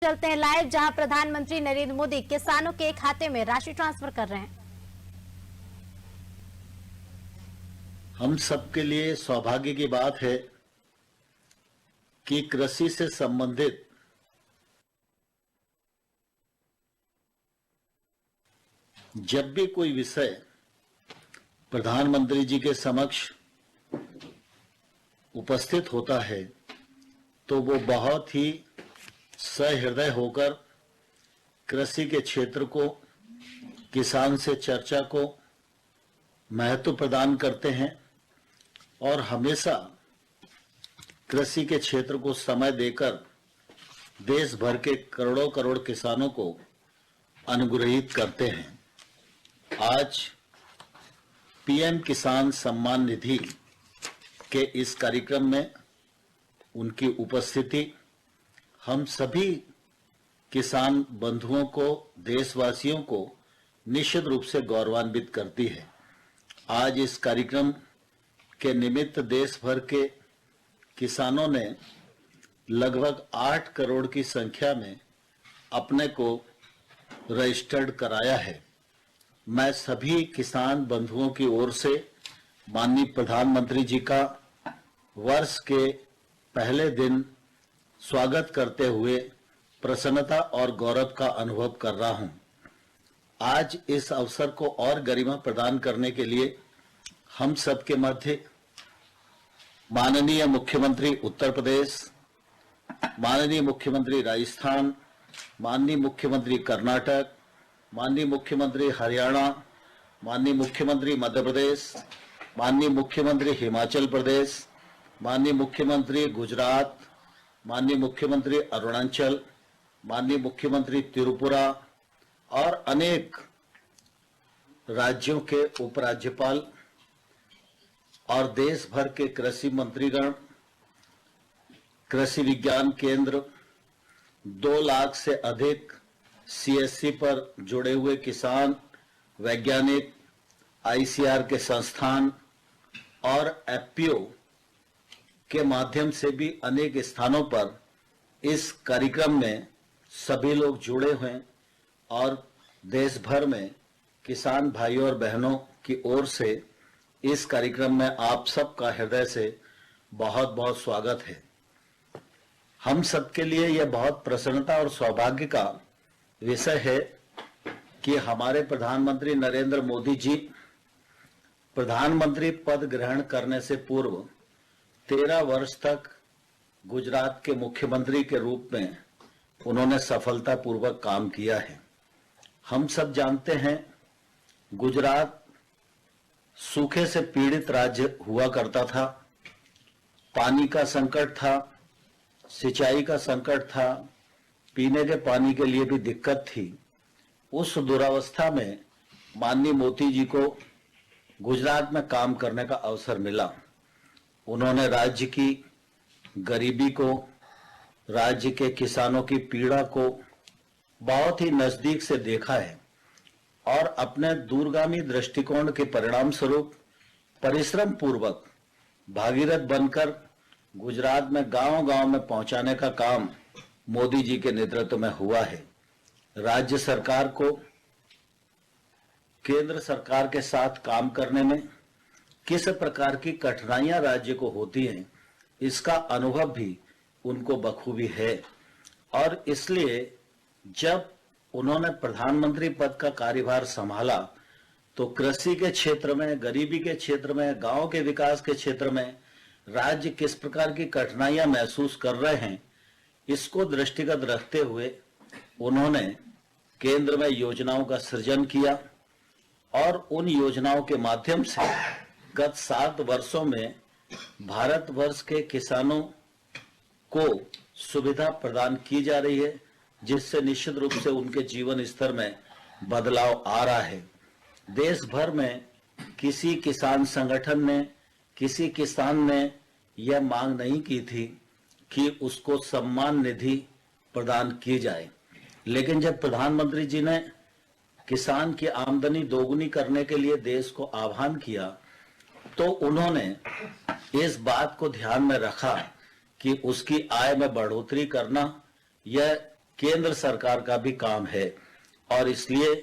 चलते हैं लाइव, जहां प्रधानमंत्री नरेंद्र मोदी किसानों के खाते में राशि ट्रांसफर कर रहे हैं। हम सबके लिए सौभाग्य की बात है कि कृषि से संबंधित जब भी कोई विषय प्रधानमंत्री जी के समक्ष उपस्थित होता है तो वो बहुत ही सहृदय होकर कृषि के क्षेत्र को, किसान से चर्चा को महत्व प्रदान करते हैं और हमेशा कृषि के क्षेत्र को समय देकर देश भर के करोड़ों करोड़ किसानों को अनुग्रहित करते हैं। आज पीएम किसान सम्मान निधि के इस कार्यक्रम में उनकी उपस्थिति हम सभी किसान बंधुओं को, देशवासियों को निश्चित रूप से गौरवान्वित करती है। आज इस कार्यक्रम के निमित्त देश भर के किसानों ने लगभग 8 करोड़ की संख्या में अपने को रजिस्टर्ड कराया है। मैं सभी किसान बंधुओं की ओर से माननीय प्रधानमंत्री जी का वर्ष के पहले दिन स्वागत करते हुए प्रसन्नता और गौरव का अनुभव कर रहा हूं। आज इस अवसर को और गरिमा प्रदान करने के लिए हम सबके मध्य माननीय मुख्यमंत्री उत्तर प्रदेश, माननीय मुख्यमंत्री राजस्थान, माननीय मुख्यमंत्री कर्नाटक, माननीय मुख्यमंत्री हरियाणा, माननीय मुख्यमंत्री मध्य प्रदेश, माननीय मुख्यमंत्री हिमाचल प्रदेश, माननीय मुख्यमंत्री गुजरात, माननीय मुख्यमंत्री अरुणाचल, माननीय मुख्यमंत्री त्रिपुरा और अनेक राज्यों के उपराज्यपाल और देश भर के कृषि मंत्रीगण, कृषि विज्ञान केंद्र, 2 लाख से अधिक सीएससी पर जुड़े हुए किसान, वैज्ञानिक, आईसीआर के संस्थान और एफपीओ के माध्यम से भी अनेक स्थानों पर इस कार्यक्रम में सभी लोग जुड़े हुए हैं और देश भर में किसान भाइयों और बहनों की ओर से इस कार्यक्रम में आप सबका हृदय से बहुत बहुत स्वागत है। हम सबके लिए यह बहुत प्रसन्नता और सौभाग्य का विषय है कि हमारे प्रधानमंत्री नरेंद्र मोदी जी प्रधानमंत्री पद ग्रहण करने से पूर्व 13 वर्ष तक गुजरात के मुख्यमंत्री के रूप में उन्होंने सफलतापूर्वक काम किया है। हम सब जानते हैं गुजरात सूखे से पीड़ित राज्य हुआ करता था। पानी का संकट था, सिंचाई का संकट था, पीने के पानी के लिए भी दिक्कत थी। उस दुरावस्था में माननीय मोदी जी को गुजरात में काम करने का अवसर मिला। उन्होंने राज्य की गरीबी को, राज्य के किसानों की पीड़ा को बहुत ही नजदीक से देखा है और अपने दूरगामी दृष्टिकोण के परिणाम स्वरूप परिश्रम पूर्वक भागीरथ बनकर गुजरात में गांव-गांव में पहुंचाने का काम मोदी जी के नेतृत्व में हुआ है। राज्य सरकार को केंद्र सरकार के साथ काम करने में किस प्रकार की कठिनाइयां राज्य को होती हैं, इसका अनुभव भी उनको बखूबी है और इसलिए जब उन्होंने प्रधानमंत्री पद का कार्यभार संभाला तो कृषि के क्षेत्र में, गरीबी के क्षेत्र में, गांव के विकास के क्षेत्र में राज्य किस प्रकार की कठिनाइयां महसूस कर रहे हैं, इसको दृष्टिगत रखते हुए उन्होंने केंद्र में योजनाओं का सृजन किया और उन योजनाओं के माध्यम से गत 7 वर्षों में भारतवर्ष के किसानों को सुविधा प्रदान की जा रही है, जिससे निश्चित रूप से उनके जीवन स्तर में बदलाव आ रहा है। देश भर में किसी किसान संगठन ने, किसी किसान ने यह मांग नहीं की थी कि उसको सम्मान निधि प्रदान की जाए, लेकिन जब प्रधानमंत्री जी ने किसान की आमदनी दोगुनी करने के लिए देश को आह्वान किया तो उन्होंने इस बात को ध्यान में रखा कि उसकी आय में बढ़ोतरी करना यह केंद्र सरकार का भी काम है और इसलिए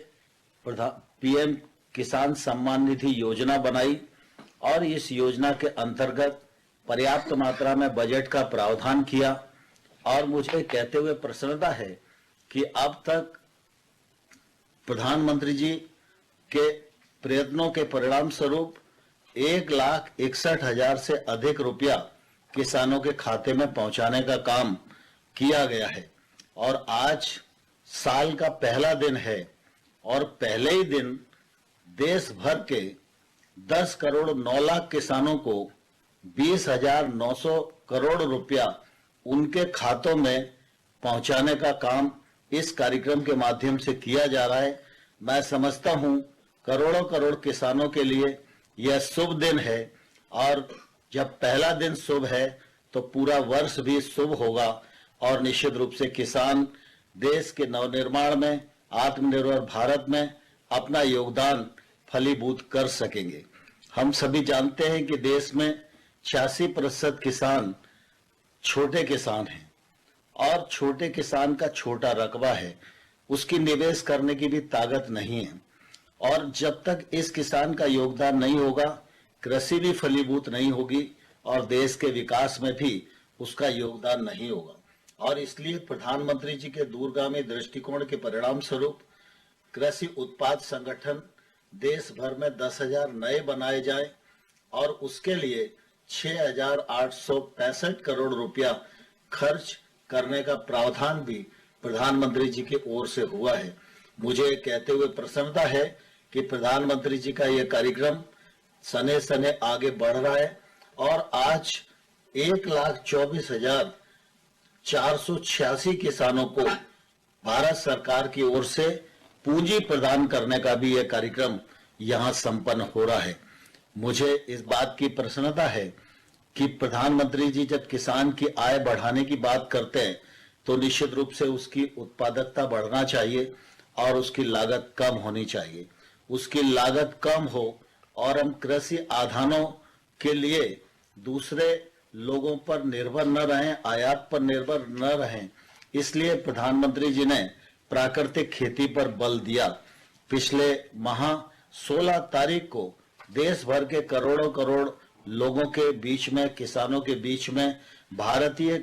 पीएम किसान सम्मान निधि योजना बनाई और इस योजना के अंतर्गत पर्याप्त मात्रा में बजट का प्रावधान किया। और मुझे कहते हुए प्रसन्नता है कि अब तक प्रधानमंत्री जी के प्रयत्नों के परिणाम स्वरूप 1,61,000 से अधिक रुपया किसानों के खाते में पहुंचाने का काम किया गया है। और आज साल का पहला दिन है और पहले ही दिन देश भर के 10 करोड़ 9 लाख किसानों को 20,900 करोड़ रुपया उनके खातों में पहुंचाने का काम इस कार्यक्रम के माध्यम से किया जा रहा है। मैं समझता हूं करोड़ों करोड़ किसानों के लिए यह शुभ दिन है और जब पहला दिन शुभ है तो पूरा वर्ष भी शुभ होगा और निश्चित रूप से किसान देश के नवनिर्माण में, आत्मनिर्भर भारत में अपना योगदान फलीभूत कर सकेंगे। हम सभी जानते हैं कि देश में 86% किसान छोटे किसान हैं और छोटे किसान का छोटा रकबा है, उसकी निवेश करने की भी ताकत नहीं है और जब तक इस किसान का योगदान नहीं होगा कृषि भी फलीभूत नहीं होगी और देश के विकास में भी उसका योगदान नहीं होगा। और इसलिए प्रधानमंत्री जी के दूरगामी दृष्टिकोण के परिणाम स्वरूप कृषि उत्पाद संगठन देश भर में 10,000 नए बनाए जाए और उसके लिए 6,865 करोड़ रुपया खर्च करने का प्रावधान भी प्रधानमंत्री जी की ओर से हुआ है। मुझे कहते हुए प्रसन्नता है कि प्रधानमंत्री जी का यह कार्यक्रम सने सने आगे बढ़ रहा है और आज 1,24,486 किसानों को भारत सरकार की ओर से पूंजी प्रदान करने का भी यह कार्यक्रम यहां संपन्न हो रहा है। मुझे इस बात की प्रसन्नता है कि प्रधानमंत्री जी जब किसान की आय बढ़ाने की बात करते हैं तो निश्चित रूप से उसकी उत्पादकता बढ़ना चाहिए और उसकी लागत कम होनी चाहिए। उसकी लागत कम हो और हम कृषि आधानों के लिए दूसरे लोगों पर निर्भर न रहें, आयात पर निर्भर न रहें, इसलिए प्रधानमंत्री जी ने प्राकृतिक खेती पर बल दिया। पिछले माह 16 तारीख को देश भर के करोड़ों करोड़ लोगों के बीच में, किसानों के बीच में भारतीय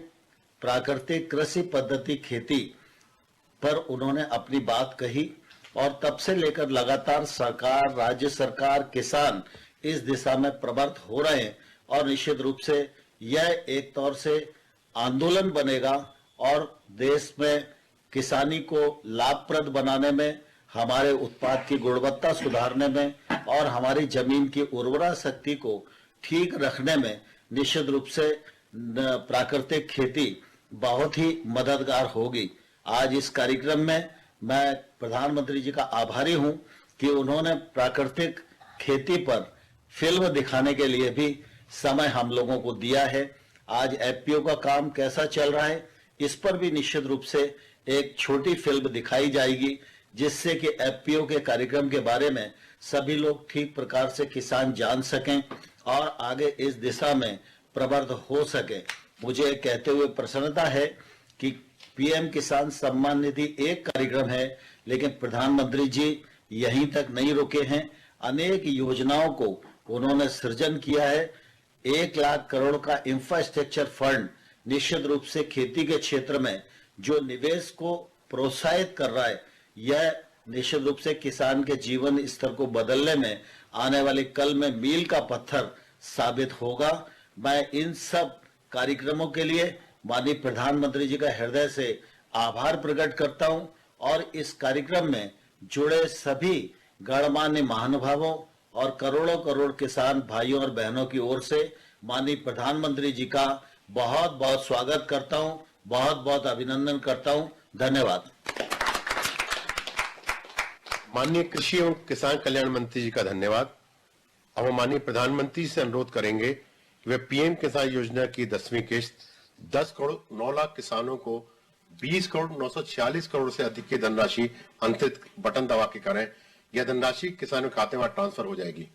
प्राकृतिक कृषि पद्धति खेती पर उन्होंने अपनी बात कही और तब से लेकर लगातार सरकार, राज्य सरकार, किसान इस दिशा में प्रवृत्त हो रहे हैं और निश्चित रूप से यह एक तौर से आंदोलन बनेगा और देश में किसानी को लाभप्रद बनाने में, हमारे उत्पाद की गुणवत्ता सुधारने में और हमारी जमीन की उर्वरा शक्ति को ठीक रखने में निश्चित रूप से प्राकृतिक खेती बहुत ही मददगार होगी। आज इस कार्यक्रम में मैं प्रधानमंत्री जी का आभारी हूं कि उन्होंने प्राकृतिक खेती पर फिल्म दिखाने के लिए भी समय हम लोगों को दिया है। आज एफपीओ का काम कैसा चल रहा है इस पर भी निश्चित रूप से एक छोटी फिल्म दिखाई जाएगी जिससे कि एफपीओ के कार्यक्रम के बारे में सभी लोग ठीक प्रकार से किसान जान सकें और आगे इस दिशा में प्रवृत्त हो सके। मुझे कहते हुए प्रसन्नता है कि पीएम किसान सम्मान निधि एक कार्यक्रम है लेकिन प्रधानमंत्री जी यहीं तक नहीं रुके हैं, अनेक योजनाओं को उन्होंने सृजन किया है। 1 लाख करोड़ का इंफ्रास्ट्रक्चर फंड निश्चित रूप से खेती के क्षेत्र में जो निवेश को प्रोत्साहित कर रहा है, यह निश्चित रूप से किसान के जीवन स्तर को बदलने में आने वाले कल में मील का पत्थर साबित होगा। मैं इन सब कार्यक्रमों के लिए माननीय प्रधानमंत्री जी का हृदय से आभार प्रकट करता हूं और इस कार्यक्रम में जुड़े सभी गणमान्य महानुभावों और करोड़ों करोड़ किसान भाइयों और बहनों की ओर से माननीय प्रधानमंत्री जी का बहुत बहुत स्वागत करता हूं, बहुत बहुत अभिनंदन करता हूं। धन्यवाद। माननीय कृषि एवं किसान कल्याण मंत्री जी का धन्यवाद। अब हम माननीय प्रधानमंत्री से अनुरोध करेंगे कि वे पीएम किसान योजना की 10वीं किस्त 10 करोड़ 9 लाख किसानों को 20 करोड़ 946 करोड़ से अधिक की धनराशि अंतरित बटन दबा के करें। यह धनराशि किसानों के खाते में ट्रांसफर हो जाएगी।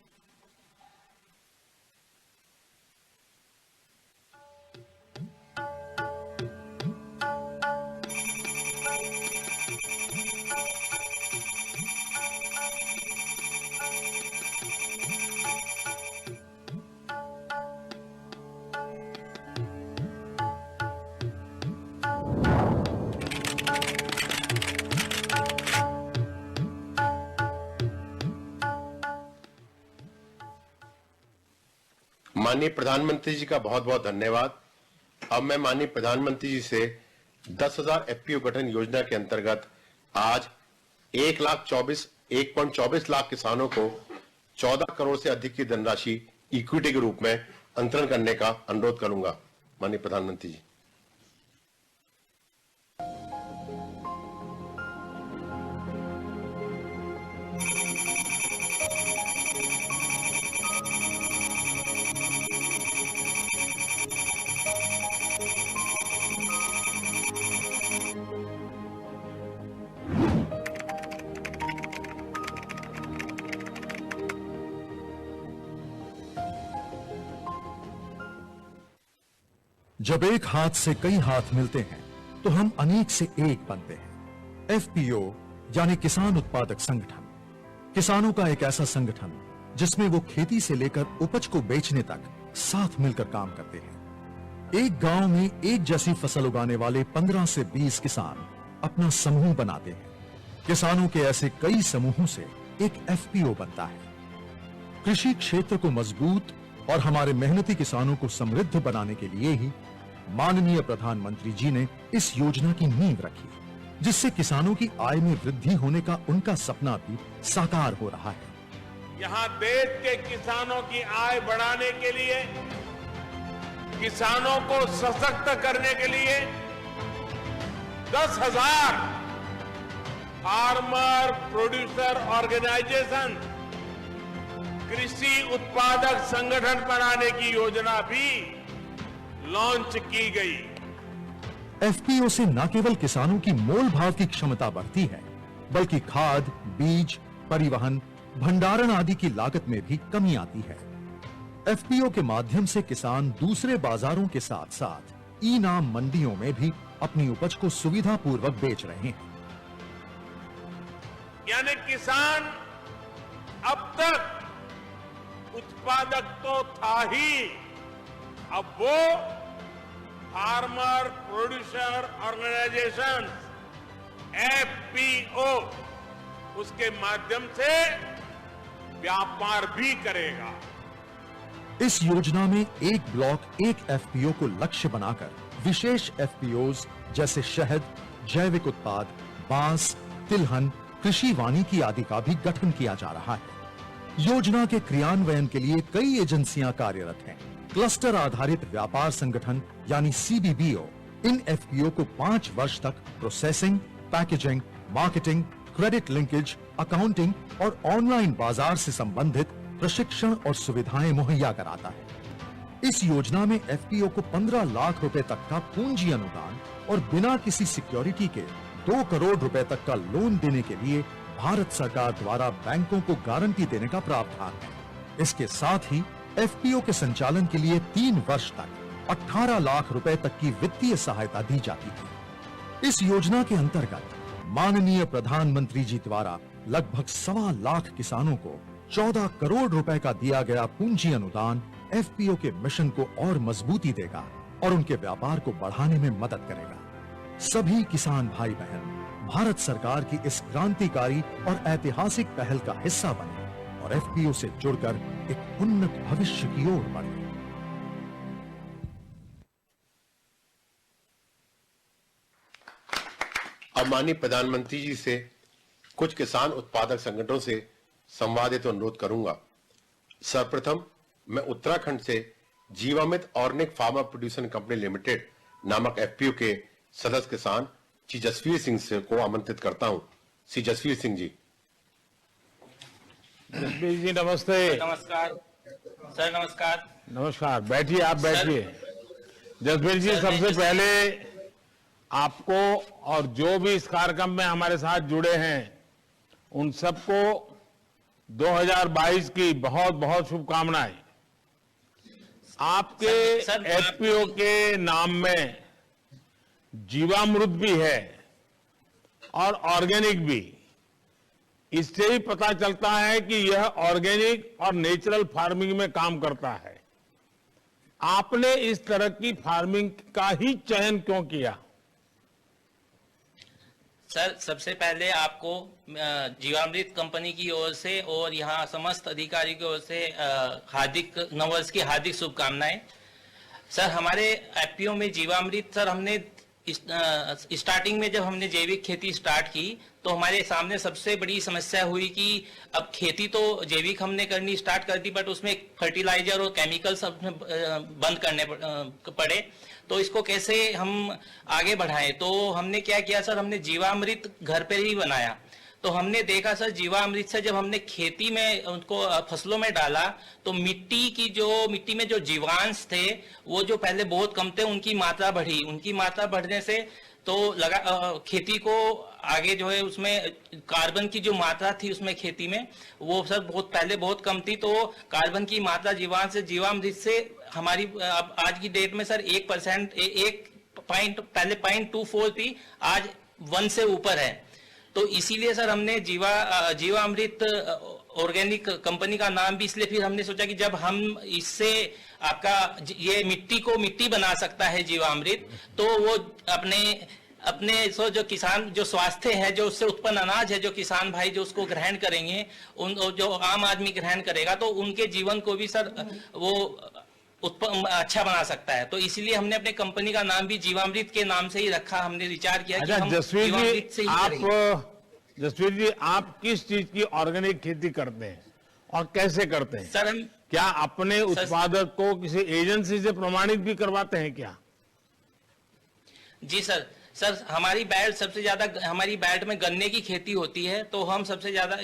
माननीय प्रधानमंत्री जी का बहुत बहुत धन्यवाद। अब मैं माननीय प्रधानमंत्री जी से 10,000 एफपीओ गठन योजना के अंतर्गत आज 1.24 लाख किसानों को 14 करोड़ से अधिक की धनराशि इक्विटी के रूप में अंतरण करने का अनुरोध करूंगा। माननीय प्रधानमंत्री जी। जब एक हाथ से कई हाथ मिलते हैं तो हम अनेक से एक बनते हैं। एफपीओ यानी किसान उत्पादक संगठन, किसानों का एक ऐसा संगठन जिसमें वो खेती से लेकर उपज को बेचने तक साथ मिलकर काम करते हैं। एक गांव में एक जैसी फसल उगाने वाले 15 से 20 किसान अपना समूह बनाते हैं। किसानों के ऐसे कई समूहों से एक एफपीओ बनता है। कृषि क्षेत्र को मजबूत और हमारे मेहनती किसानों को समृद्ध बनाने के लिए ही माननीय प्रधानमंत्री जी ने इस योजना की नींव रखी, जिससे किसानों की आय में वृद्धि होने का उनका सपना भी साकार हो रहा है। यहाँ देश के किसानों की आय बढ़ाने के लिए, किसानों को सशक्त करने के लिए 10,000 फार्मर प्रोड्यूसर ऑर्गेनाइजेशन, कृषि उत्पादक संगठन बनाने की योजना भी लॉन्च की गई। एफपीओ से न केवल किसानों की मोल भाव की क्षमता बढ़ती है, बल्कि खाद, बीज, परिवहन, भंडारण आदि की लागत में भी कमी आती है। एफपीओ के माध्यम से किसान दूसरे बाजारों के साथ साथ ई नाम मंडियों में भी अपनी उपज को सुविधापूर्वक बेच रहे हैं। यानी किसान अब तक उत्पादक तो था ही, अब वो फार्मर प्रोड्यूसर ऑर्गेनाइजेशन एफपीओ उसके माध्यम से व्यापार भी करेगा। इस योजना में एक ब्लॉक एक एफपीओ को लक्ष्य बनाकर विशेष एफपीओज जैसे शहद, जैविक उत्पाद, बांस, तिलहन, कृषि वानिकी आदि का भी गठन किया जा रहा है। योजना के क्रियान्वयन के लिए कई एजेंसियां कार्यरत हैं। क्लस्टर आधारित व्यापार संगठन यानी सीबीबीओ इन एफपीओ को 5 वर्ष तक processing, packaging, marketing, credit linkage, accounting और ऑनलाइन बाजार से संबंधित प्रशिक्षण और सुविधाएं मुहैया कराता है। इस योजना में एफपीओ को 15 लाख रुपए तक का पूंजी अनुदान और बिना किसी सिक्योरिटी के 2 करोड़ रुपए तक का लोन देने के लिए भारत सरकार द्वारा बैंकों को गारंटी देने का प्रावधान है। इसके साथ ही एफपीओ के संचालन के लिए 3 वर्ष तक 18 लाख रुपए तक की वित्तीय सहायता दी जाती है। इस योजना के अंतर्गत माननीय प्रधानमंत्री जी द्वारा लगभग 1.25 लाख किसानों को 14 करोड़ रुपए का दिया गया पूंजी अनुदान एफपीओ के मिशन को और मजबूती देगा और उनके व्यापार को बढ़ाने में मदद करेगा। सभी किसान भाई बहन भारत सरकार की इस क्रांतिकारी और ऐतिहासिक पहल का हिस्सा बने और एफपीओ से जुड़कर एक उन्नत भविष्य की ओर बढ़े। अब माननीय प्रधानमंत्री जी से कुछ किसान उत्पादक संगठनों से संवाद हेतु अनुरोध करूंगा। सर्वप्रथम मैं उत्तराखंड से Jeevamrut organic farmer producer company limited नामक एफपीओ के सदस्य किसान श्री जसवीर सिंह से को आमंत्रित करता हूं। श्री जसवीर सिंह जी। जसवीर जी नमस्ते। नमस्कार सर। नमस्कार। नमस्कार, बैठिए, आप बैठिए। जसवीर जी, सबसे पहले आपको और जो भी इस कार्यक्रम में हमारे साथ जुड़े हैं उन सबको 2022 की बहुत बहुत शुभकामनाएं। आपके एफपीओ के नाम में जीवामृत भी है और ऑर्गेनिक भी। इससे ही पता चलता है कि यह ऑर्गेनिक और नेचुरल फार्मिंग में काम करता है। आपने इस तरह की फार्मिंग का ही चयन क्यों किया? सर सबसे पहले आपको जीवामृत कंपनी की ओर से और यहाँ समस्त अधिकारी की ओर से हार्दिक नववर्ष की हार्दिक शुभकामनाएं। सर हमारे एफपीओ में जीवामृत सर हमने स्टार्टिंग में जब हमने जैविक खेती स्टार्ट की तो हमारे सामने सबसे बड़ी समस्या हुई कि अब खेती तो जैविक हमने करनी स्टार्ट कर दी बट उसमें फर्टिलाइजर और केमिकल सब बंद करने पड़े। तो इसको कैसे हम आगे बढ़ाएं, तो हमने क्या किया सर, हमने जीवामृत घर पे ही बनाया। तो हमने देखा सर जीवामृत से जब हमने खेती में उनको फसलों में डाला तो मिट्टी में जो जीवांश थे वो जो पहले बहुत कम थे उनकी मात्रा बढ़ी। उनकी मात्रा बढ़ने से तो खेती को आगे जो है उसमें कार्बन की जो मात्रा थी उसमें खेती में वो सर पहले बहुत कम थी। तो कार्बन की मात्रा जीवामृत से हमारी अब आज की डेट में सर 1% पहले 0.24 थी, आज 1 से ऊपर है। तो इसीलिए सर हमने जीवामृत ऑर्गेनिक कंपनी का नाम भी इसलिए फिर हमने सोचा कि जब हम इससे आपका ये मिट्टी को मिट्टी बना सकता है जीवामृत, तो वो अपने जो किसान जो स्वास्थ्य है जो उससे उत्पन्न अनाज है जो किसान भाई जो उसको ग्रहण करेंगे उन जो आम आदमी ग्रहण करेगा तो उनके जीवन को भी सर वो अच्छा बना सकता है। तो इसीलिए हमने अपने कंपनी का नाम भी जीवामृत के नाम से ही रखा। हमने विचार किया कि हम जीवामृत से ही करेंगे। जसवीर जी आप किस चीज की ऑर्गेनिक खेती करते हैं और कैसे करते हैं? सर हम क्या अपने उत्पादक को किसी एजेंसी से प्रमाणित भी करवाते हैं क्या? जी सर हमारी बेल्ट में गन्ने की खेती होती है, तो हम सबसे ज्यादा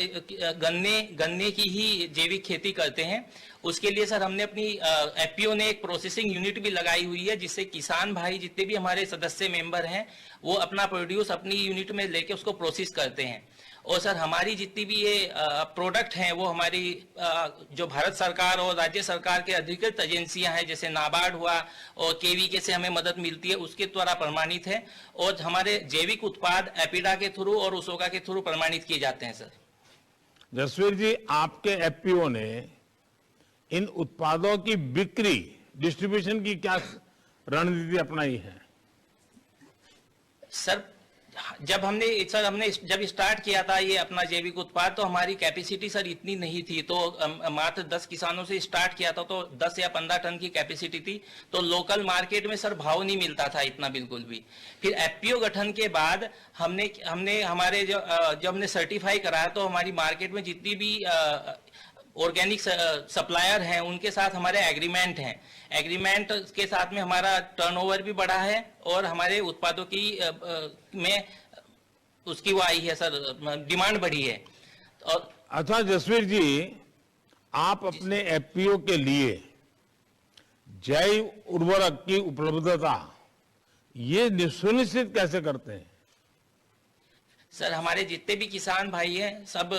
गन्ने की ही जैविक खेती करते हैं। उसके लिए सर हमने अपनी एफपीओ ने एक प्रोसेसिंग यूनिट भी लगाई हुई है जिससे किसान भाई जितने भी हमारे सदस्य मेंबर हैं वो अपना प्रोड्यूस अपनी यूनिट में लेके उसको प्रोसेस करते हैं। और सर हमारी जितनी भी ये प्रोडक्ट हैं वो हमारी जो भारत सरकार और राज्य सरकार के अधिकृत एजेंसियां हैं जैसे नाबार्ड हुआ और केवीके से हमें मदद मिलती है उसके द्वारा प्रमाणित है और हमारे जैविक उत्पाद एपिडा के थ्रू और उसोका के थ्रू प्रमाणित किए जाते हैं। सर जसवीर जी आपके एफपीओ ने इन उत्पादों की बिक्री डिस्ट्रीब्यूशन की क्या रणनीति अपनाई है? सर हमने जब स्टार्ट किया था ये अपना जैविक उत्पाद तो हमारी कैपेसिटी सर इतनी नहीं थी, तो मात्र 10 किसानों से स्टार्ट किया था तो 10 या 15 टन की कैपेसिटी थी। तो लोकल मार्केट में सर भाव नहीं मिलता था इतना बिल्कुल भी। फिर एफपीओ गठन के बाद हमने हमारे जब हमने सर्टिफाई कराया तो हमारी मार्केट में जितनी भी ऑर्गेनिक सप्लायर हैं उनके साथ हमारे एग्रीमेंट हैं। एग्रीमेंट के साथ में हमारा टर्नओवर भी बढ़ा है और हमारे उत्पादों की में उसकी वो आई है सर डिमांड बढ़ी है। और अच्छा जसवीर जी आप अपने एफपीओ के लिए जैव उर्वरक की उपलब्धता ये सुनिश्चित कैसे करते हैं? सर हमारे जितने भी किसान भाई हैं सब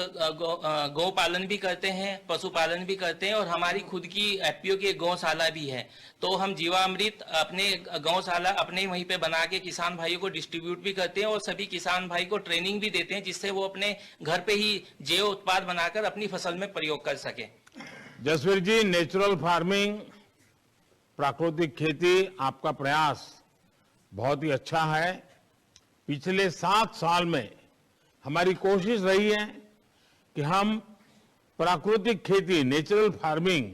गौ पालन भी करते हैं, पशुपालन भी करते हैं और हमारी खुद की एफपीओ की गौशाला भी है। तो हम जीवामृत अपने गौशाला अपने वहीं पे बना के किसान भाइयों को डिस्ट्रीब्यूट भी करते हैं और सभी किसान भाई को ट्रेनिंग भी देते हैं जिससे वो अपने घर पे ही जैव उत्पाद बनाकर अपनी फसल में प्रयोग कर सके। जसवीर जी नेचुरल फार्मिंग प्राकृतिक खेती आपका प्रयास बहुत ही अच्छा है। पिछले 7 साल में हमारी कोशिश रही है कि हम प्राकृतिक खेती नेचुरल फार्मिंग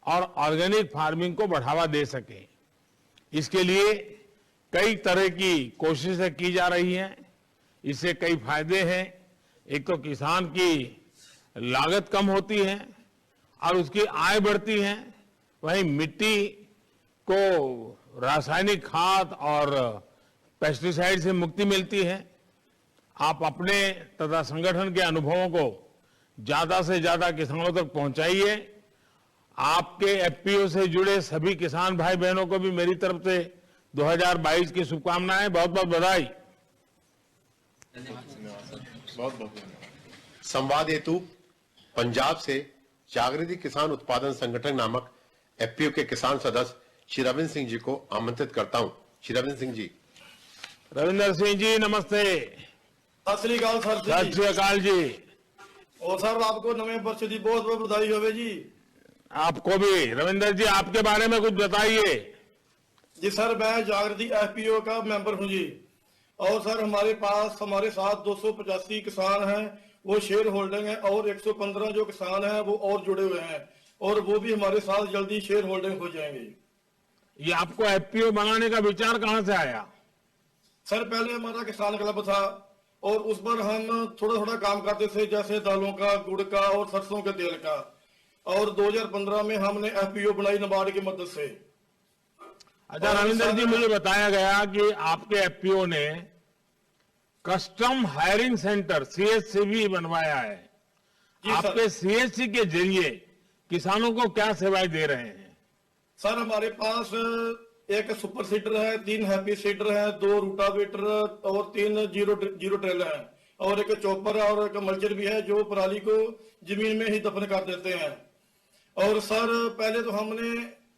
और ऑर्गेनिक फार्मिंग को बढ़ावा दे सकें। इसके लिए कई तरह की कोशिशें की जा रही हैं। इससे कई फायदे हैं। एक तो किसान की लागत कम होती है और उसकी आय बढ़ती है, वहीं मिट्टी को रासायनिक खाद और पेस्टिसाइड से मुक्ति मिलती है। आप अपने तथा संगठन के अनुभवों को ज्यादा से ज्यादा किसानों तक पहुंचाइए। आपके एफपीओ से जुड़े सभी किसान भाई बहनों को भी मेरी तरफ से 2022 की शुभकामनाएं, बहुत बहुत बधाई। बहुत बहुत संवाद हेतु पंजाब से जागृति किसान उत्पादन संगठन नामक एफपीओ के किसान सदस्य श्री रविंद्र सिंह जी को आमंत्रित करता हूं। श्री रविंद्र सिंह जी। रविंद्र सिंह जी नमस्ते। सत श्री अकाल सर जी। सत श्री अकाल जी। और सर आपको नवे वर्ष की बहुत बहुत बधाई होवे जी। आपको भी। रविंद्र जी आपके बारे में कुछ बताइए। जी सर मैं जागृति एफपीओ का मेंबर हूं जी। और सर हमारे साथ 285 किसान हैं, वो शेयर होल्डिंग है, और 115 जो किसान हैं वो और जुड़े हुए हैं, और वो भी हमारे साथ जल्दी शेयर होल्डिंग हो जाएंगे। ये आपको एफपीओ बनाने का विचार कहां से आया? सर पहले हमारा किसान क्लब था, और उस पर हम थोड़ा थोड़ा काम करते थे, जैसे दालों का, गुड़ का और सरसों के तेल का, और 2015 में हमने एफपीओ बनाई नाबार्ड की मदद से। अच्छा रविंदर जी, मुझे बताया गया कि आपके एफपीओ ने कस्टम हायरिंग सेंटर सीएससी भी बनवाया है। जी सर। आपके सीएससी के जरिए किसानों को क्या सेवाएं दे रहे हैं? सर हमारे पास एक सुपर सीडर है, 3 हैप्पी सीडर है, 2 रूटावेटर और 3 जीरो ट्रेलर है, और एक चॉपर और एक मल्चर भी है जो पराली को जमीन में ही दफन कर देते हैं। और सर पहले तो हमने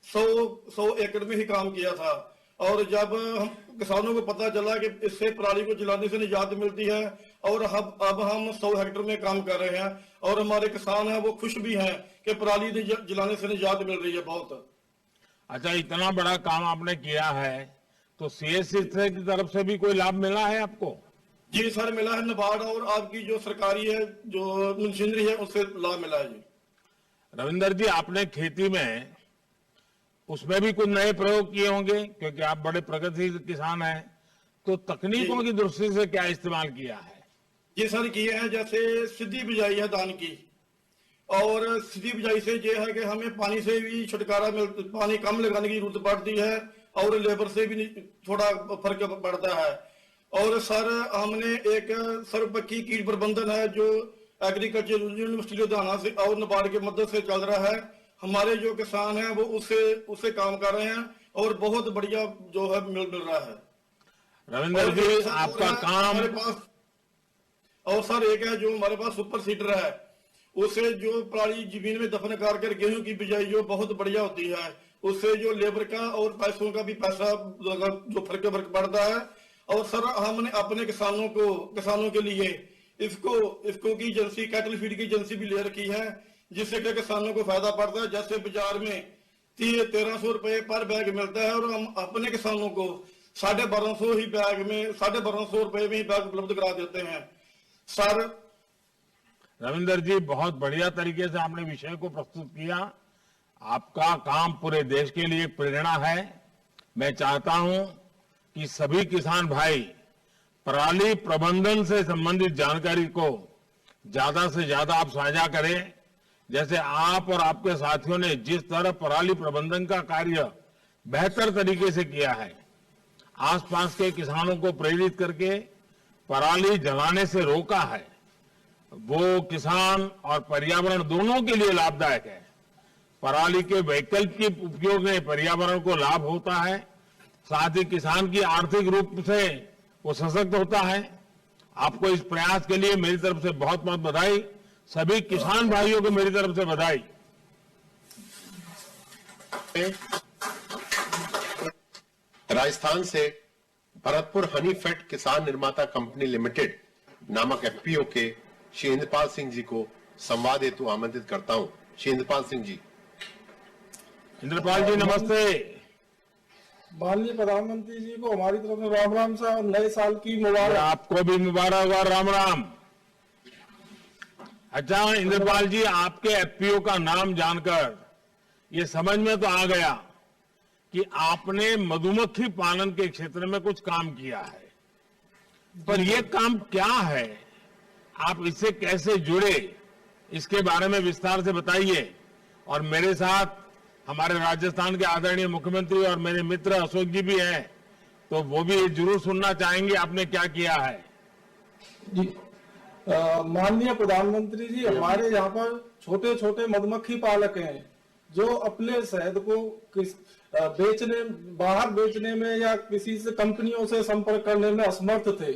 100 एकड़ में ही काम किया था, और जब हम किसानों को पता चला कि इससे पराली को जलाने से निजात मिलती है, और अब हम 100 हेक्टेयर में काम कर रहे हैं, और हमारे किसान हैं वो खुश भी हैं कि पराली जलाने से निजात मिल रही है बहुत। अच्छा, इतना बड़ा काम आपने किया है तो सीएससी की तरफ से भी कोई लाभ मिला है आपको? जी सर मिला है, नाबार्ड और आपकी जो सरकारी है जो मशीनरी है उससे लाभ मिला है जी। रविंदर जी, आपने खेती में उसमें भी कुछ नए प्रयोग किए होंगे क्योंकि आप बड़े प्रगतिशील किसान हैं, तो तकनीकों की दृष्टि से क्या इस्तेमाल किया है? जी सर किए हैं, जैसे सीधी बिजाई है धान की, और सीधी बिजाई से ये है कि हमें पानी से भी छुटकारा पानी कम लगाने की जरूरत पड़ती है, और लेबर से भी थोड़ा फर्क पड़ता है। और सर हमने एक सर्वपक्षीय कीट प्रबंधन है जो एग्रीकल्चर यूनिवर्सिटी लुधियाना से और नाबार्ड की मदद से चल रहा है। हमारे जो किसान हैं वो उससे काम कर रहे हैं, और बहुत बढ़िया जो है मिल रहा है। रविंदर जी, आपका काम हमारे पास, और सर एक है जो हमारे पास सुपर सीडर है, उससे जो पराली जमीन में दफन कर गेहूं की बिजाई जो बहुत बढ़िया होती है, उससे जो लेबर का और पैसों का भी पैसा जो फर्क पड़ता है। और सर हमने अपने किसानों के लिए इसको की एजेंसी, कैटल फीड की एजेंसी भी ले रखी है, जिससे कि किसानों को फायदा पड़ता है। जैसे बाजार में 1300 रुपए पर बैग मिलता है, और हम अपने किसानों को 1250 रुपए में ही बैग उपलब्ध करा देते हैं। सर रविंदर जी, बहुत बढ़िया तरीके से आपने विषय को प्रस्तुत किया। आपका काम पूरे देश के लिए प्रेरणा है। मैं चाहता हूं कि सभी किसान भाई पराली प्रबंधन से संबंधित जानकारी को ज्यादा से ज्यादा आप साझा करें। जैसे आप और आपके साथियों ने जिस तरह पराली प्रबंधन का कार्य बेहतर तरीके से किया है, आसपास के किसानों को प्रेरित करके पराली जलाने से रोका है, वो किसान और पर्यावरण दोनों के लिए लाभदायक है। पराली के वैकल्पिक उपयोग में पर्यावरण को लाभ होता है, साथ ही किसान की आर्थिक रूप से वो सशक्त होता है। आपको इस प्रयास के लिए मेरी तरफ से बहुत बहुत बधाई। सभी किसान भाइयों को मेरी तरफ से बधाई। राजस्थान से भरतपुर हनी फेड किसान निर्माता कंपनी लिमिटेड नामक एफपीओ के श्री इंद्रपाल सिंह जी को संवाद हेतु आमंत्रित करता हूं। श्री इंद्रपाल सिंह जी। इंद्रपाल जी नमस्ते। माननीय प्रधानमंत्री जी को हमारी तरफ से राम राम सा, और नए साल की मुबारक। आपको भी मुबारक और राम राम। अच्छा इंद्रपाल जी, आपके एफपीओ का नाम जानकर ये समझ में तो आ गया कि आपने मधुमक्खी पालन के क्षेत्र में कुछ काम किया है, पर ये काम क्या है, आप इससे कैसे जुड़े, इसके बारे में विस्तार से बताइए। और मेरे साथ हमारे राजस्थान के आदरणीय मुख्यमंत्री और मेरे मित्र अशोक जी भी हैं, तो वो भी जरूर सुनना चाहेंगे आपने क्या किया है। जी माननीय प्रधानमंत्री जी, हमारे यहाँ पर छोटे छोटे मधुमक्खी पालक हैं जो अपने शहद को बाहर बेचने में या किसी से कंपनियों से संपर्क करने में असमर्थ थे।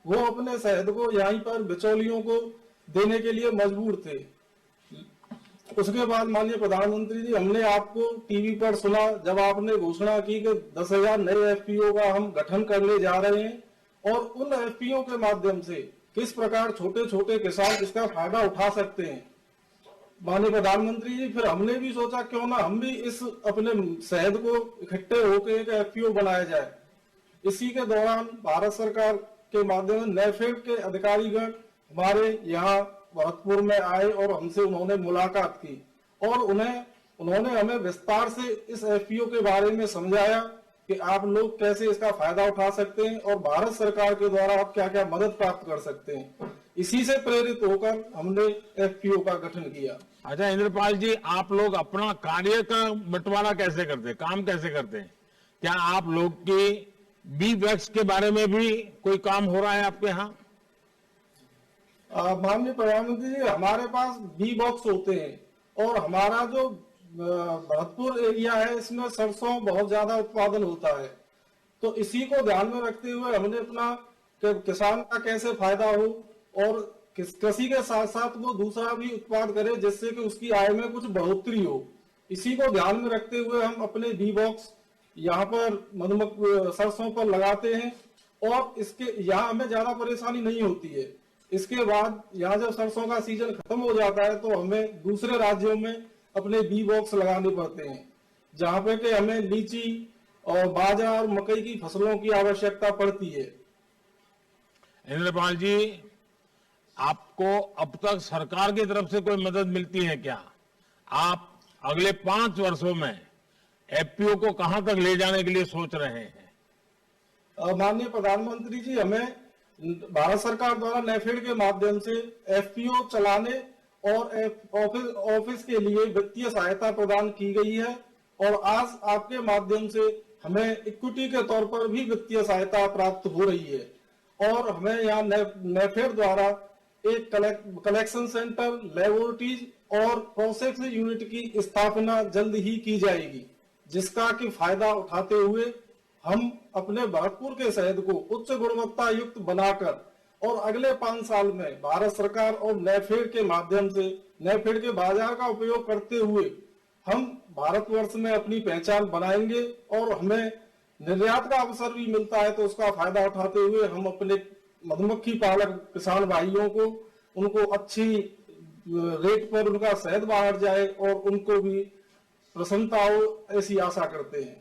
वो अपने शहद को यहीं पर बिचौलियों को देने के लिए मजबूर थे। उसके बाद माननीय प्रधानमंत्री जी, हमने आपको टीवी पर सुना जब आपने घोषणा की कि 10,000 नए एफपीओ का हम गठन करने जा रहे हैं, और उन एफपीओ के माध्यम से किस प्रकार छोटे छोटे किसान इसका फायदा उठा सकते हैं। माननीय प्रधानमंत्री जी, फिर हमने भी सोचा क्यों ना हम भी इस अपने शहद को इकट्ठे होकर एक एफपीओ बनाया जाए। इसी के दौरान भारत सरकार के माध्यम से नेफेड के अधिकारीगण हमारे यहाँ भरतपुर में आए और हमसे उन्होंने मुलाकात की और उन्होंने हमें विस्तार से इस एफपीओ के बारे में समझाया कि आप लोग कैसे इसका फायदा उठा सकते हैं और भारत सरकार के द्वारा आप क्या क्या मदद प्राप्त कर सकते हैं। इसी से प्रेरित होकर हमने एफपीओ का गठन किया। अच्छा इंद्रपाल जी, आप लोग अपना कार्य का बंटवारा कैसे करते हैं, काम कैसे करते हैं? क्या आप लोग की बी वैक्स के बारे में भी कोई काम हो रहा है आपके यहाँ? माननीय प्रधानमंत्री जी, हमारे पास बी बॉक्स होते हैं और हमारा जो भरतपुर एरिया है इसमें सरसों बहुत ज्यादा उत्पादन होता है, तो इसी को ध्यान में रखते हुए हमने अपना किसान का कैसे फायदा हो और कृषि के साथ साथ वो दूसरा भी उत्पाद करे जिससे कि उसकी आय में कुछ बढ़ोतरी हो, इसी को ध्यान में रखते हुए हम अपने बी बॉक्स यहाँ पर सरसों पर लगाते हैं और इसके यहाँ हमें ज्यादा परेशानी नहीं होती है। इसके बाद यहाँ जब सरसों का सीजन खत्म हो जाता है तो हमें दूसरे राज्यों में अपने बी बॉक्स लगाने पड़ते हैं, जहाँ पे कि हमें लीची और बाजरा और मकई की फसलों की आवश्यकता पड़ती है। इंद्रपाल जी, आपको अब तक सरकार की तरफ से कोई मदद मिलती है क्या? आप अगले 5 वर्षों में एफपीओ को कहां तक ले जाने के लिए सोच रहे हैं? माननीय प्रधानमंत्री जी, हमें भारत सरकार द्वारा नेफेड के माध्यम से एफपीओ चलाने और ऑफिस के लिए वित्तीय सहायता प्रदान की गई है और आज आपके माध्यम से हमें इक्विटी के तौर पर भी वित्तीय सहायता प्राप्त हो रही है और हमें यहाँ नेफेड द्वारा एक कलेक्शन सेंटर, लेबोरेटरीज और प्रोसेसिंग यूनिट की स्थापना जल्द ही की जाएगी, जिसका कि फायदा उठाते हुए हम अपने भरतपुर के शहद को उच्च गुणवत्ता युक्त बनाकर और अगले 5 साल में भारत सरकार और नेफेड के माध्यम से नेफेड के बाजार का उपयोग करते हुए हम भारतवर्ष में अपनी पहचान बनाएंगे और हमें निर्यात का अवसर भी मिलता है तो उसका फायदा उठाते हुए हम अपने मधुमक्खी पालक किसान भाइयों को उनको अच्छी रेट पर उनका शहद बाहर जाए और उनको भी प्रसन्नता हो, ऐसी आशा करते हैं।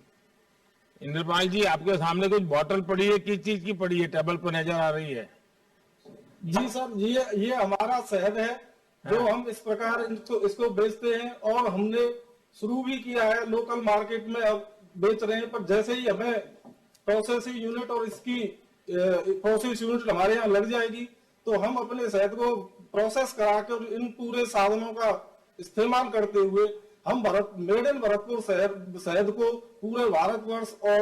इंद्रपाल जी, आपके सामने कुछ बोतल पड़ी है, किस चीज की पड़ी है? टेबल पर नजर आ रही है। जी सर, ये हमारा शहद है जो हम इस प्रकार इसको बेचते हैं और हमने शुरू भी किया है, लोकल मार्केट में अब बेच रहे हैं, पर जैसे ही हमें प्रोसेसिंग यूनिट और इसकी प्रोसेस यूनिट हमारे यहाँ लग जाएगी तो हम अपने शहद को प्रोसेस करा कर इन पूरे साधनों का इस्तेमाल करते हुए हम मेड इन भरतपुर शहद को पूरे भारतवर्ष और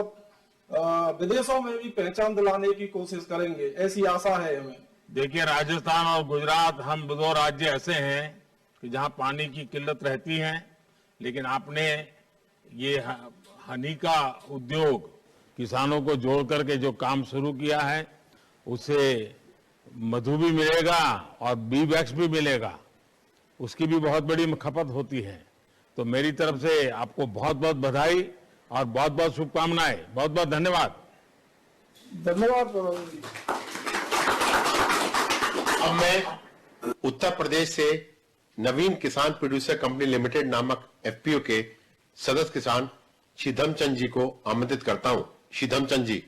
विदेशों में भी पहचान दिलाने की कोशिश करेंगे, ऐसी आशा है हमें। देखिए, राजस्थान और गुजरात, हम 2 राज्य ऐसे हैं कि जहां पानी की किल्लत रहती है, लेकिन आपने ये हनी का उद्योग किसानों को जोड़ करके जो काम शुरू किया है उससे मधु भी मिलेगा और बी वैक्स भी मिलेगा, उसकी भी बहुत बड़ी खपत होती है। तो मेरी तरफ से आपको बहुत बहुत बधाई और बहुत बहुत शुभकामनाएं। बहुत बहुत धन्यवाद। धन्यवाद। अब मैं उत्तर प्रदेश से नवीन किसान प्रोड्यूसर कंपनी लिमिटेड नामक एफपीओ के सदस्य किसान श्री धर्मचंद जी को आमंत्रित करता हूं। श्री धर्मचंद जी।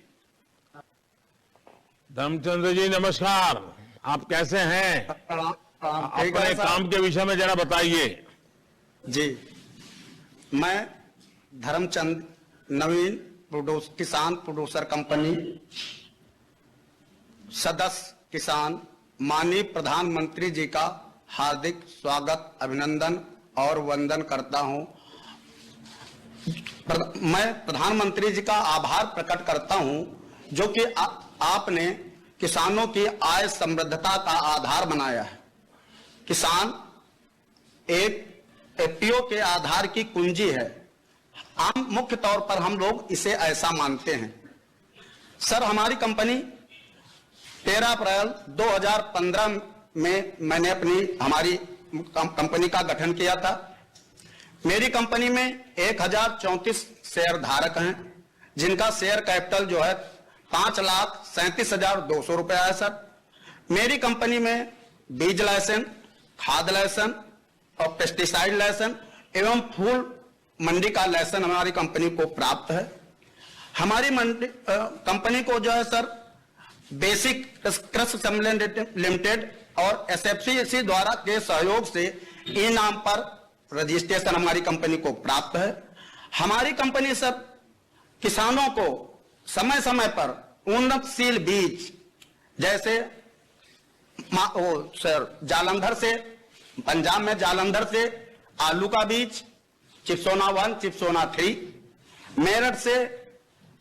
धर्मचंद्र जी नमस्कार, आप कैसे हैं? अपने काम के विषय में जरा बताइए। जी, मैं धर्मचंद नवीन किसान प्रोड्यूसर कंपनी सदस्य किसान माननीय प्रधानमंत्री जी का हार्दिक स्वागत, अभिनंदन और वंदन करता हूं। मैं प्रधानमंत्री जी का आभार प्रकट करता हूं जो कि आपने किसानों की आय समृद्धता का आधार बनाया है। किसान एक एफपीओ के आधार की कुंजी है। आम मुख्य तौर पर हम लोग इसे ऐसा मानते हैं। सर, हमारी कंपनी 13 अप्रैल 2015 में मैंने हमारी कंपनी का गठन किया था। मेरी कंपनी में 1034 शेयर धारक हैं, जिनका शेयर कैपिटल जो है 5,37,200 रुपया है। सर, मेरी कंपनी में बीज लाइसेंस, खाद लाइसेंस और पेस्टिसाइड लाइसेंस एवं फूल मंडी का लाइसेंस हमारी कंपनी को प्राप्त है। हमारी कंपनी को जो है सर बेसिक कृषि सम्मेलन लिमिटेड और एसएफसी द्वारा के सहयोग से ई नाम पर रजिस्ट्रेशन हमारी कंपनी को प्राप्त है। हमारी कंपनी सर किसानों को समय समय पर उन्नतशील बीज जैसे सर जालंधर से, पंजाब में जालंधर से आलू का बीज चिप्सोना 1, चिप्सोना 3, मेरठ से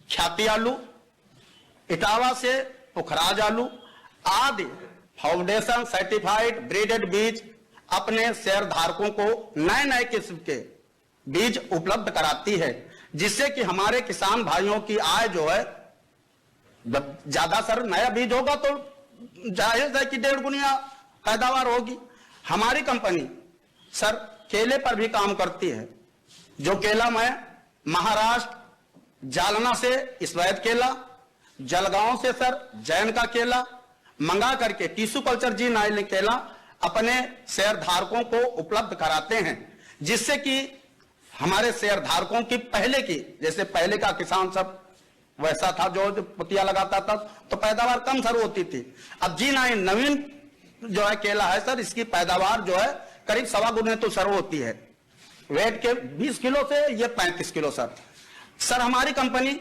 ख्याति आलू, इटावा से पुखराज आलू आदि फाउंडेशन सर्टिफाइड ब्रीडेड बीज अपने शेयर धारकों को नए नए किस्म के बीज उपलब्ध कराती है, जिससे कि हमारे किसान भाइयों की आय जो है ज्यादा सर नया बीज होगा तो जाहिर है कि 1.5 गुना पैदावार होगी। हमारी कंपनी सर केले पर भी काम करती है, जो केला मैं महाराष्ट्र जालना से स्वेत केला, जलगांव से सर जैन का केला मंगा करके टिश्यू कल्चर जी नाइल केला अपने शेयर धारकों को उपलब्ध कराते हैं, जिससे कि हमारे शेयर धारकों की पहले की जैसे पहले का किसान सब वैसा था जो पतिया लगाता था तो पैदावार कम सर होती थी। अब जी नाइन नवीन जो है केला है सर, इसकी पैदावार जो है करीब 1.25 गुना तो सर होती है। वेट के 20 किलो से ये 35 किलो सर। सर हमारी कंपनी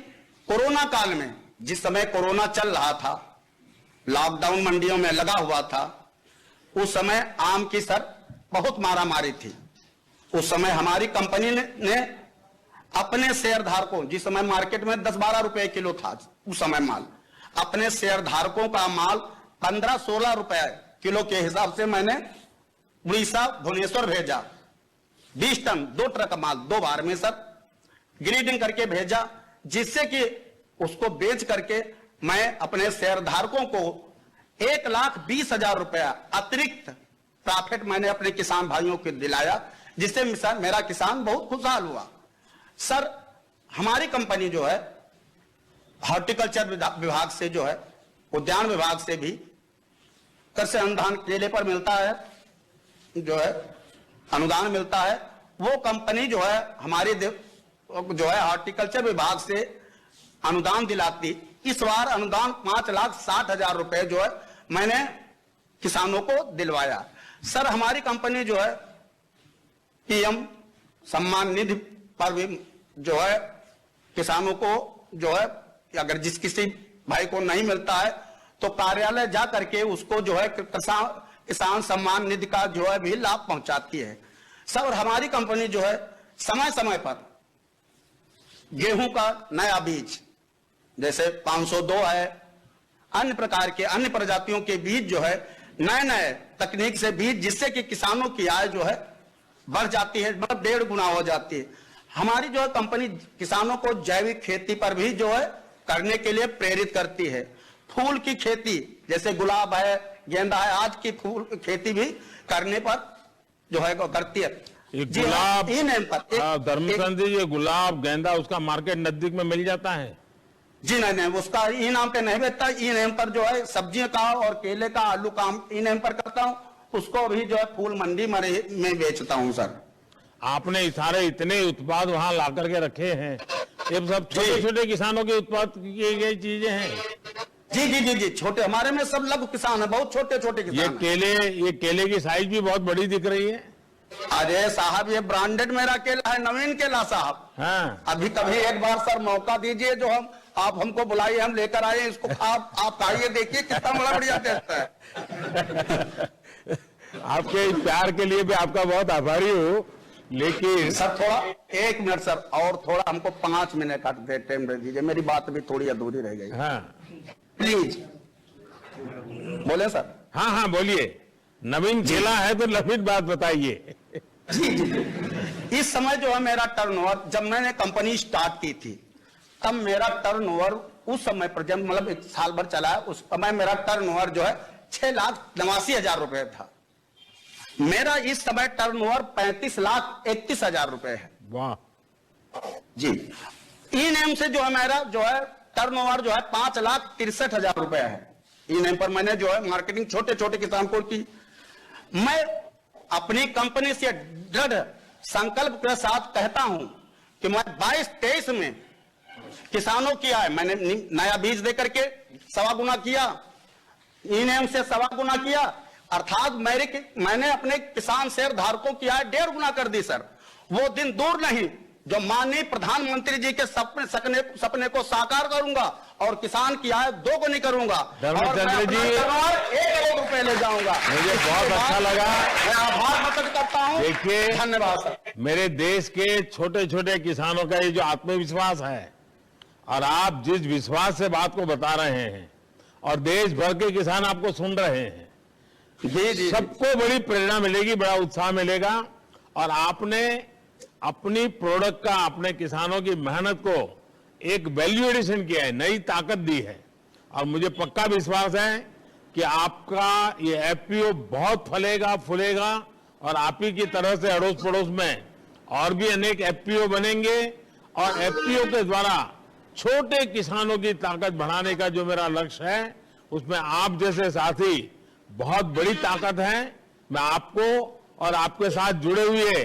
कोरोना काल में, जिस समय कोरोना चल रहा था, लॉकडाउन मंडियों में लगा हुआ था, उस समय आम की सर बहुत मारामारी थी। उस समय हमारी कंपनी ने अपने शेयर धारकों, जिस समय मार्केट में 10-12 रुपए किलो था उस समय माल, अपने शेयर धारकों का माल 15-16 रुपए किलो के हिसाब से मैंने उड़ीसा भुवनेश्वर भेजा। 20 टन 2 ट्रक माल 2 बार में सर ग्रेडिंग करके भेजा, जिससे कि उसको बेच करके मैं अपने शेयर धारकों को 1,20,000 रुपया अतिरिक्त प्रॉफिट मैंने अपने किसान भाइयों को दिलाया, जिससे मेरा किसान बहुत खुशहाल हुआ। सर हमारी कंपनी जो है हॉर्टिकल्चर विभाग से जो है उद्यान विभाग से भी कृषि अनुदान केले पर मिलता है, जो है अनुदान मिलता है। वो कंपनी जो है हमारी जो है हॉर्टिकल्चर विभाग से अनुदान दिलाती। इस बार अनुदान 5,60,000 रुपए जो है मैंने किसानों को दिलवाया। सर हमारी कंपनी जो है पीएम सम्मान निधि पर भी जो है किसानों को जो है अगर जिस किसी भाई को नहीं मिलता है तो कार्यालय जा करके उसको जो है किसान सम्मान निधि का जो है भी लाभ पहुंचाती है। सर हमारी कंपनी जो है समय समय पर गेहूं का नया बीज जैसे 502 है, अन्य प्रकार के अन्य प्रजातियों के बीज जो है नए नए तकनीक से बीज, जिससे कि किसानों की आय जो है बढ़ जाती है, मतलब 1.5 गुना हो जाती है। हमारी जो है कंपनी किसानों को जैविक खेती पर भी जो है करने के लिए प्रेरित करती है। फूल की खेती जैसे गुलाब है, गेंदा है, आज की फूल खेती भी करने पर जो है करती है। गुलाब धर्मचंद जी, ये गुलाब गेंदा उसका मार्केट नजदीक में मिल जाता है? जी नहीं, उसका ई नाम पे नहीं बेचता। ई नाम पर जो है सब्जियों का और केले का आलू का ई नाम पर करता हूँ, उसको भी जो है फूल मंडी में बेचता हूँ सर। आपने सारे इतने उत्पाद वहां ला करके रखे हैं, ये सब छोटे छोटे किसानों के उत्पाद की गई चीजें हैं? जी जी जी जी, छोटे हमारे में सब लघु किसान है, बहुत छोटे छोटे किसान। ये केले की साइज भी बहुत बड़ी दिख रही है। अरे साहब ये ब्रांडेड मेरा केला है, नवीन केला साहब। हाँ। अभी कभी एक बार सर मौका दीजिए, जो आप हमको बुलाइए, हम लेकर आए इसको, आप खाइए, देखिए कितना बड़ा बढ़िया टेस्ट है। आपके प्यार के लिए भी आपका बहुत आभारी हूँ, लेकिन सर थोड़ा 1 मिनट सर, और थोड़ा हमको 5 मिनट का टाइम दे दीजिए, मेरी बात भी थोड़ी अधूरी रह गई। हाँ प्लीज बोले सर। हाँ हाँ बोलिए, नवीन केला है तो लंबी बात बताइए। जी जी, इस समय जो है मेरा टर्नओवर, जब मैंने कंपनी स्टार्ट की थी तब मेरा टर्नओवर उस समय पर, जब मतलब 1 साल भर चला है, उस समय मेरा टर्नओवर जो है 6,89,000 रुपए था। मेरा इस समय टर्नओवर 35,31,000 रुपए है। वाह जी। ई नेम से जो है मेरा जो है टर्नओवर जो है 5,63,000 रुपए है। ई नेम पर मैंने जो है मार्केटिंग छोटे छोटे किसान को की। मैं अपनी कंपनी से दृढ़ संकल्प के साथ कहता हूं कि मैं 22-23 में किसानों की आय मैंने नया बीज देकर के 1.25 गुना किया, ईएनएम से 1.25 गुना किया, अर्थात मैंने अपने किसान शेयर धारकों की आय 1.5 गुना कर दी सर। वो दिन दूर नहीं जो माननीय प्रधानमंत्री जी के सपने को साकार करूंगा और किसान की आय 2 गुनी करूंगा और मैं अपना 1 करोड़ रुपए ले जाऊंगा। मुझे बहुत अच्छा लगा, मैं आभार प्रकट करता हूं। देखिए, धन्यवाद सर। मेरे देश के छोटे छोटे किसानों का ये जो आत्मविश्वास है और आप जिस विश्वास से बात को बता रहे हैं और देश भर के किसान आपको सुन रहे हैं, जी सबको बड़ी प्रेरणा मिलेगी, बड़ा उत्साह मिलेगा। और आपने अपनी प्रोडक्ट का, अपने किसानों की मेहनत को एक वैल्यू एडिशन किया है, नई ताकत दी है। और मुझे पक्का विश्वास है कि आपका ये एफपीओ बहुत फलेगा फूलेगा और आप ही की तरह से अड़ोस पड़ोस में और भी अनेक एफपीओ बनेंगे और एफपीओ के द्वारा छोटे किसानों की ताकत बढ़ाने का जो मेरा लक्ष्य है, उसमें आप जैसे साथी बहुत बड़ी ताकत है। मैं आपको और आपके साथ जुड़े हुए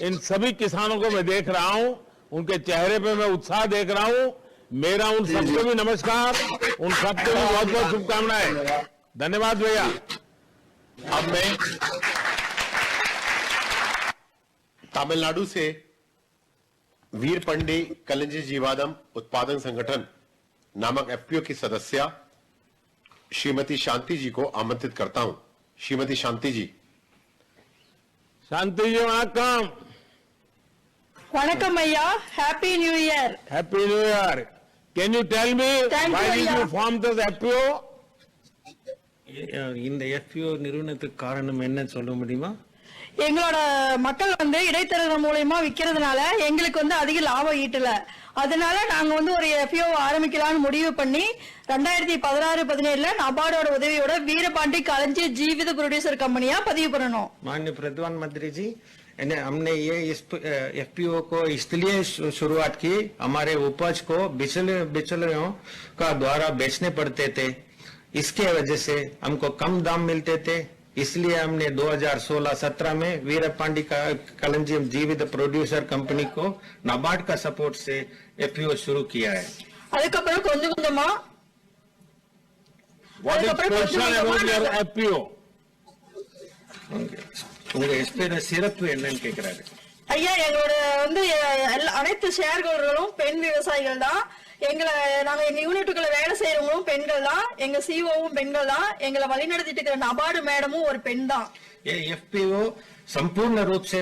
इन सभी किसानों को मैं देख रहा हूं, उनके चेहरे पे मैं उत्साह देख रहा हूं। मेरा उन सबको भी नमस्कार, उन सबको भी बहुत बहुत शुभकामनाएं। धन्यवाद भैया। अब मैं तमिलनाडु से वीरपंडी कलिंजी जीवादम उत्पादन संगठन नामक एफपीओ की सदस्या श्रीमती शांति जी को आमंत्रित करता हूं। श्रीमती शांति जी। शांति जी वणक्कम। वणक्कम भैया, happy new year. Happy new year. Can you tell me why did you form this FPO? இந்த எஃபிஓ நிறுவனத்துக்கு காரணம் என்ன சொல்ல முடியுமா? எங்களோட மக்கள் இடைத்தரகர் மூலமா விக்கிறதுனால எங்களுக்கு அதிக லாபம் ஈட்டல, அதனால நாங்க ஒரு எஃபிஓ ஆரம்பிக்கலாம்னு முடிவு பண்ணி 2016-17 நபார்டோட உதவியோட வீரபாண்டி களஞ்சி जीवित प्रोड्यूसर कंपनिया பதிவு பண்ணணும்। माननीय प्रधानमंत्री जी, हमने ये एफपीओ को इसलिए शुरुआत की, हमारे उपज को बिचौलियों का द्वारा बेचने पड़ते थे, इसके वजह से हमको कम दाम मिलते थे, इसलिए हमने 2016-17 में वीरपांडी का कलंजियम जीवित प्रोड्यूसर कंपनी को नाबार्ड का सपोर्ट से एफपीओ शुरू किया है। அதுக்கப்புறம் கொஞ்சம் கொஞ்சமா What is special about your FPO? உங்க எக்ஸ்பீரியன்ஸ் சிறப்பு என்னன்னு கேக்குறாரு ஐயா। எங்களோட அனைத்து ஷேர் ஹோல்டர்களும் பெண் விவசாயிகள் தான், நாங்க எங்க யூனிட்டுக்குள்ள வேலை செய்யறவங்களும் பெண்கள் தான், எங்க சிஓவும் பெண்கள் தான், எங்களை வழிநடத்திட்டு இருக்கிற நபார்டு மேடமும் ஒரு பெண் தான்। ये एफपीओ संपूर्ण रूप से